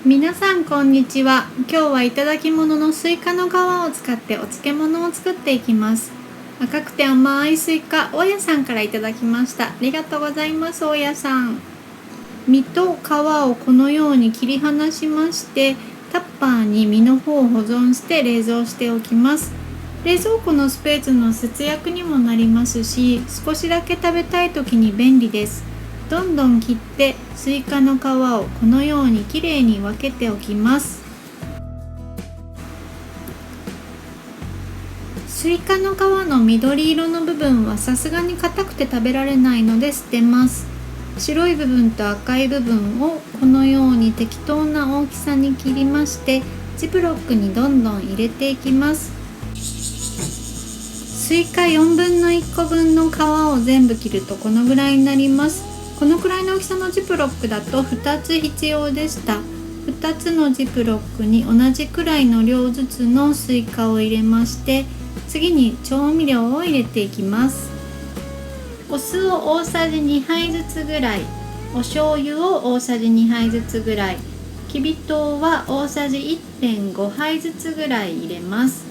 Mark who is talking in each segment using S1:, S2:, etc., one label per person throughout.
S1: 皆さんこんにちは。今日はいただき物のスイカの皮を使ってお漬物を作っていきます。赤くて甘いスイカ、大家さんからいただきました。ありがとうございます。大家さん。実と皮をこのように切り離しまして、タッパーに実の方を保存して冷蔵しておきます。冷蔵庫のスペースの節約にもなりますし、少しだけ食べたい時に便利です。どんどん切ってスイカの皮をこのようにきれいに分けておきます。スイカの皮の緑色の部分はさすがに硬くて食べられないので捨てます。白い部分と赤い部分をこのように適当な大きさに切りまして、ジップロックにどんどん入れていきます。スイカ4分の1個分の皮を全部切るとこのぐらいになります。このくらいの大きさのジップロックだと2つ必要でした。2つのジップロックに同じくらいの量ずつのスイカを入れまして、次に調味料を入れていきます。お酢を大さじ2杯ずつぐらい、お醤油を大さじ2杯ずつぐらい、きび糖は大さじ 1.5 杯ずつぐらい入れます。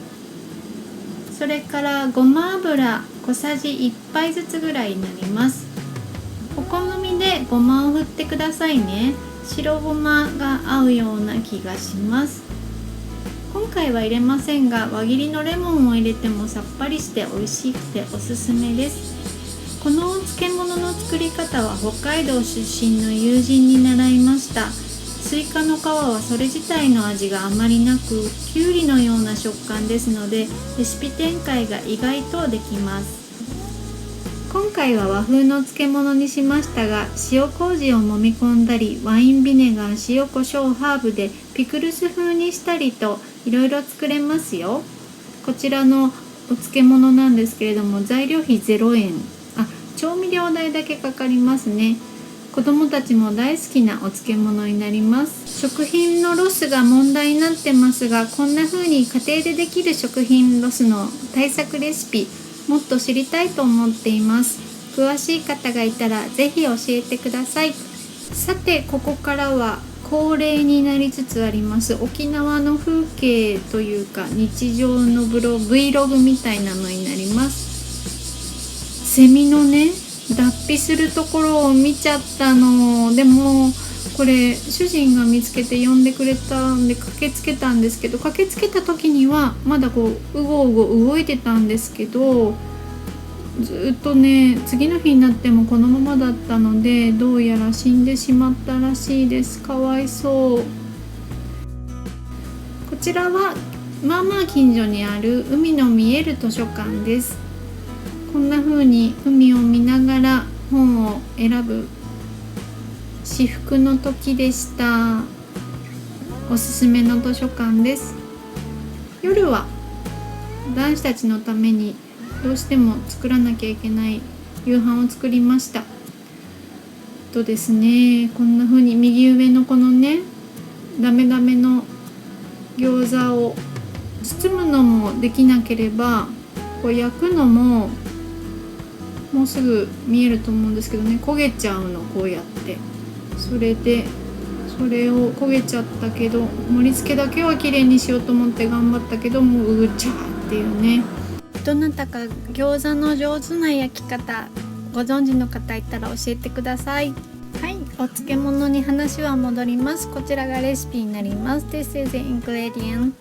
S1: それからごま油小さじ1杯ずつぐらいになります。お好みでごまを振ってくださいね。白ごまが合うような気がします。今回は入れませんが、輪切りのレモンを入れてもさっぱりして美味しくておすすめです。このお漬物の作り方は北海道出身の友人に習いました。スイカの皮はそれ自体の味があまりなく、きゅうりのような食感ですので、レシピ展開が意外とできます。今回は和風の漬物にしましたが、塩麹を揉み込んだり、ワインビネガー、塩コショウ、ハーブでピクルス風にしたりといろいろ作れますよ。こちらのお漬物なんですけれども、材料費0円。調味料代だけかかりますね。子どもたちも大好きなお漬物になります。食品のロスが問題になってますが、こんな風に家庭でできる食品ロスの対策レシピ、もっと知りたいと思っています。詳しい方がいたらぜひ教えてください。さて、ここからは恒例になりつつあります沖縄の風景というか日常のVlog みたいなのになります。セミのね、脱皮するところを見ちゃったの。でもこれ主人が見つけて呼んでくれたんで駆けつけたんですけど、駆けつけた時にはまだこうごうご動いてたんですけど、ずっとね、次の日になってもこのままだったので、どうやら死んでしまったらしいです。かわいそう。こちらはまあまあ近所にある海の見える図書館です。こんな風に海を見ながら本を選ぶ至福の時でした。おすすめの図書館です。夜は男子たちのためにどうしても作らなきゃいけない夕飯を作りました。とですね、こんな風に右上のこのね、ダメダメの餃子を包むのもできなければ、こう焼くのももうすぐ見えると思うんですけどね、焦げちゃうの、こうやって。それを焦げちゃったけど、盛り付けだけは綺麗にしようと思って頑張ったけど、もうぐちゃーっていうね。どなたか餃子の上手な焼き方ご存知の方いたら教えてください。はい、お漬物に話は戻ります。こちらがレシピになります。 This is the ingredient。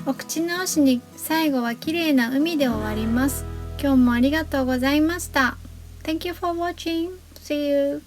S1: お口直しに最後は綺麗な海で終わります。今日もありがとうございました。 Thank you for watching. See you.